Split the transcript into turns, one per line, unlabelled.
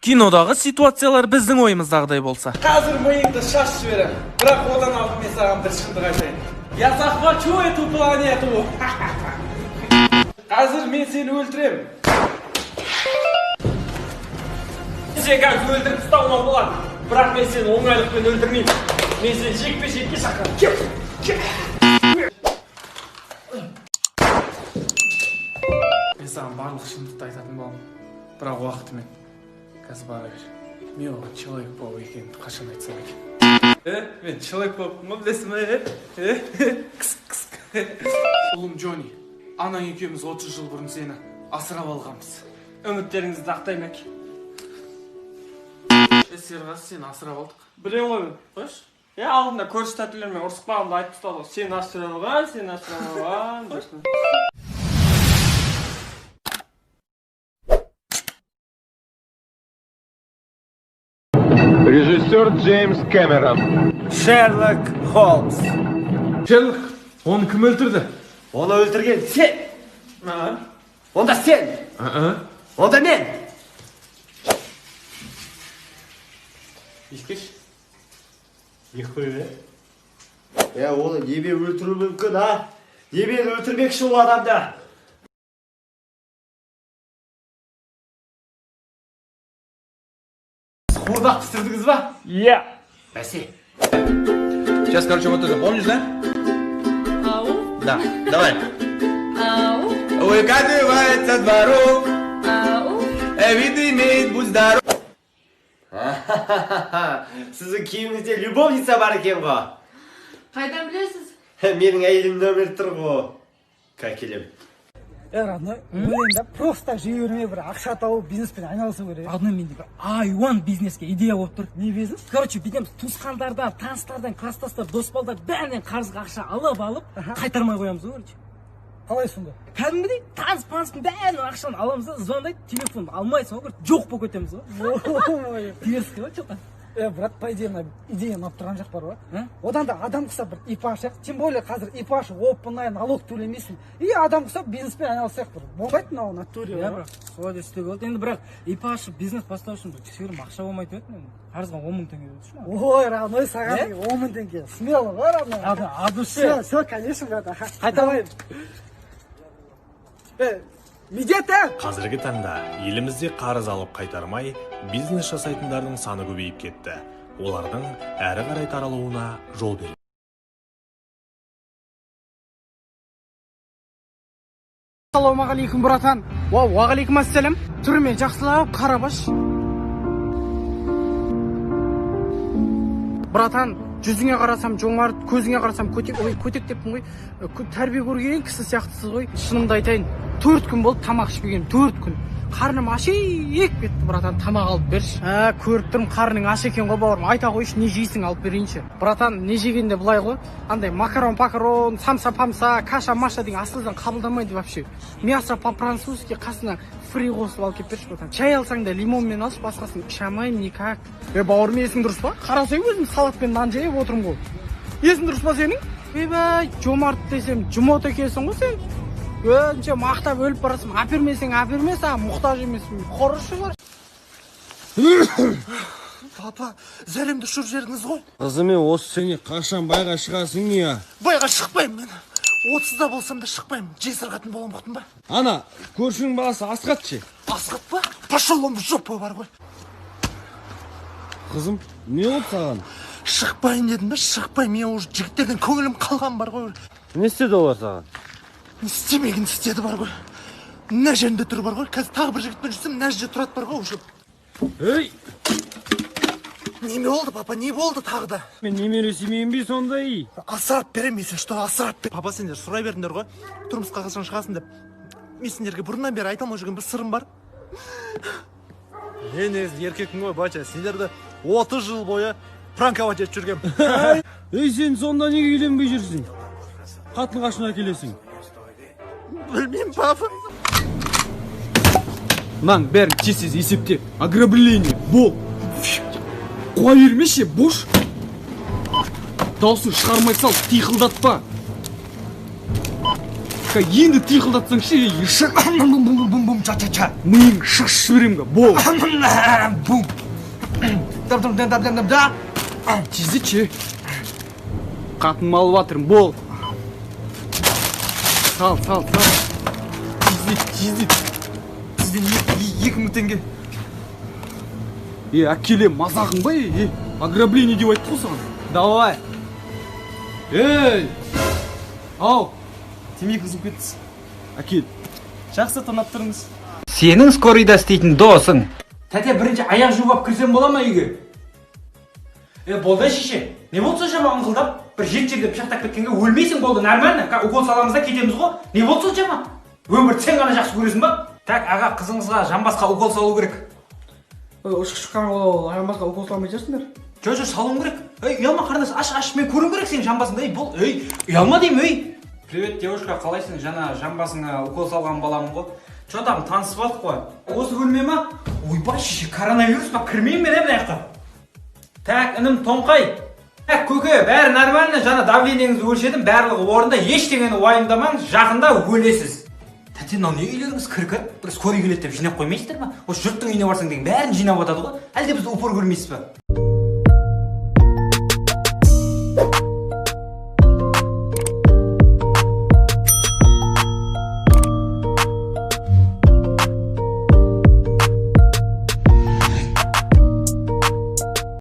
Кинодағы ситуациялар біздің ойымыздағыдай болса.
Қазір миыңды шашып жіберем. Бірақ одан алдын мен саған бір шындық айтайын. Я захвачу эту планету. Қазір мен сені өлтірем. Сен қазір өлтіріп тастауыма болады. Бірақ мен сені оңайлықпен өлтірмеймін. Мен сені жекпе-жекке шақырамын. Мен саған барлық шындықты айтатын боламын. Бірақ уақытымен. Қазір бара бер. Мен оған человек паук екенімді қашан айтсам екен. Мен человек паукпын ғой, білесің бе? Кыс. Ұлым Джонни, анаң екеуміз 30 жыл бұрын сені асырап алғанбыз. Үміттеріңізді ақтаймын әке. Серғасы, сені асырап алдық.
Білем ғой мен, қойш? Алдында көрші тәтілермен ұрсық бағымды айтып тұстады ғой. Сені асырап алған.
Режиссер Джеймс Кэмерон.
Шерлок Холмс.
Шерлок, оны кім өлтірді?
Оны өлтірген сен. Онда сен. Онда мен.
Ескеш?
Оны небе өлтіру мүмкін, а? Небе өлтірмекші ол адамды? Қуырдақ пісірдіңіз ба?
Иә.
Бәсе.
Сейчас, короче, вот это помнишь, да?
Ау,
Да, давай.
ау,
Выкатывается дворов,
ау.
вид имеет, будь здоров.
Сіздің киіміңізде любовница бар екен ғой.
Қайдан білесіз?
Менің әйелім нөмір тұр ғой. Кәкелем.
родной, да просто жей бермей бір ақша тауып бизнеспен айналысу керек.
Алдымен менде бір айуан бизнеске идея болып тұр.
Не бизнес?
Короче, бүйтеміз, туысқандардан, таныстардан, класстастар, дос балдар бәрінен қарызға ақша алып қайтармай қоямыз ғой, короче.
Қалай сонда?
Кәдімгідей таныс-паныстың бәрінің ақшаны аламыз да, звондайды, телефонды алмайсың ғой, жоқ болып кетеміз ғой. Дерзкий ғой, что-то.
Брат, по идее, идея ұнап тұрған жақ бар ғой. Одан да адам құсап бір ИП ашайық. Тем более қазір ИП ашып, оп-оңай налог төлемейсің. И адам құсап бизнеспен айналысайық бір. Болмайды мынау натуре.
Иә, бірақ солай да істеуге болады. Енді бірақ ИП ашып бизнес бастау үшін кішігірім ақша болмайды еді. Қарызға 10 мың теңге болды ма?
Ой, родной, саған 10 мың теңге. Смело ғой, родной.
А душе.
Все, конечно, брат. Қайталайын. Медета!
Қазіргі таңда елімізде қарыз алып қайтармай бизнес жасайтындардың саны көбейіп кетті. Олардың әрі қарай таралуына жол береді.
Ассалаумағалейкум, братан. Уағалейкум ассалам. Түріме жақсылап қарабаш. Братан, жүзіңе қарасам жоңарт, көзіңе қарасам көтек деппін ғой. Тәрбие көрген кісі сияқтысыз ғой. Шынымды айтайын, 4 күн болды тамақ ішпеген, 4 күн. Қарным ашек кетті, братан, тамақ алып берші. Көріп тұрмын, қарның аш екен ғой, бауырым. Айта қойшы, не жейсің, алып берейінші. Братан, не жегенде бұлай ғой. Андай макарон, самса, каша-маша деген асылдан қабылдамайды вообще. Мясо по-французски қасына фри қосып алып кеп берші, братан. Чай алсаң да лимонмен алшы, басқасын іше алмаймын никак. Бауырым, есің дұрыс па? Қарасай өзім салатпен нан жеп отырмын ғой. Есің дұрыс па сенің? Жомарт десем, жұмот екенсің ғой сен. Önce мақтап өліп барасың, апермесең, саған мұқтаж емеспін. Қорышы бар.
Папа, зәлемді ұшырып жеріңіз ғой.
Қызымен осы сене қашан байға шығасың не?
Байға шықпаймын мен. 30-да болсам да шықпаймын. Жесір қатын болам бұқтым ба?
Ана, көршінің баласы Асқат ше.
Асқат па? Пошел он в жопу бар ғой.
Қызым, не болды саған?
Шықпайын дедім бе, шықпаймын. Мен уже жігіттерден көңілім қалған бар ғой.
Не істеді олар саған?
Істемеген істеді бар ғой. Мына жерінде тұр бар ғой. Қазір тағы бір жігітпен жүрсем, мына жерде тұрады бар ғой уже.
Ей!
Неме болды, папа, не болды тағы да?
Мен немере семейін бе сондай?
Асырап беремейсің, что асырап бер. Папа, сендер сұрай бердіңдер ғой. Тұрмысқа қашан шығасың деп. Мен сендерге бұрыннан бері айта алмай жүрген бір сырым бар.
Мен еркекпін ғой, бача. Сендерді 30 жыл бойы пранковать етіп жүргем.
Ей, сен сонда неге үйленбей жүрсің? Қатын қашына келесің?
Білмеймін, папа.
Ман, бәрін тез есепте. Ограбление, бол. Қуа бермеші, бош. Даусын шығармай сал, тиқылдатпа. Ка енді тиқылдатсаң ше,
Бум-бум-бум-бум, ча-ча-ча.
миың шаш жіберем ка, бол.
Бум. Да.
Тезде че. Қатын малып атырым, бол. Сал. Тезде.
Сізден 2000 теңге.
Әкеле мазағың ба, ограбление деп айтты ғой саған.
Давай.
Ей, ау,
Темекі қызып кеттісіз.
әкел.
Жақсы тонап тұрыңыз.
Сенің скорыйда істейтін досың.
Тәте, бірінші аяқ жуып алып кірсем бола ма үйге? Болды шеше. Не болды соншама ыңқылдап? Бір жерде пышақтап кеткенге өлмейсің, болды, нормально. Укол саламыз да кетеміз ғой. Не болды соншама? Өмірді сен ғана жақсы көресің ба? Так, аға, қызыңызға жамбасқа укол салу керек.
Ұшық шыққан ол жамбасқа укол салмай жүрсіңдер.
Жо, салуым керек. Ұялма қарындас, аш, мен көрім керек сенің жамбасыңда. Бол, ұялма деймін, Привет, девушка, қалайсың? Жана жамбасыңа укол салған баламын ғой. Чо там, танысып алдық қой. Осы бөлме ма? Ойбай, шеше, коронавирус па, кірмеймін мен мына жаққа. Так, інім Тоңқай. Так, көке, бәрі нормально, жана давлениеңізді өлшедім, барлығы орында, ештеңені уайымдамаңыз, жақында өлесіз. Тәте, мынау не үйлеріңіз кіркі? Бір скорый келеді деп жинап қоймайсыздар ма? Осы жұрттың үйіне барсаң деген бәрін жинап атады ғой. Әлде бізді упор көрмейсіз ба?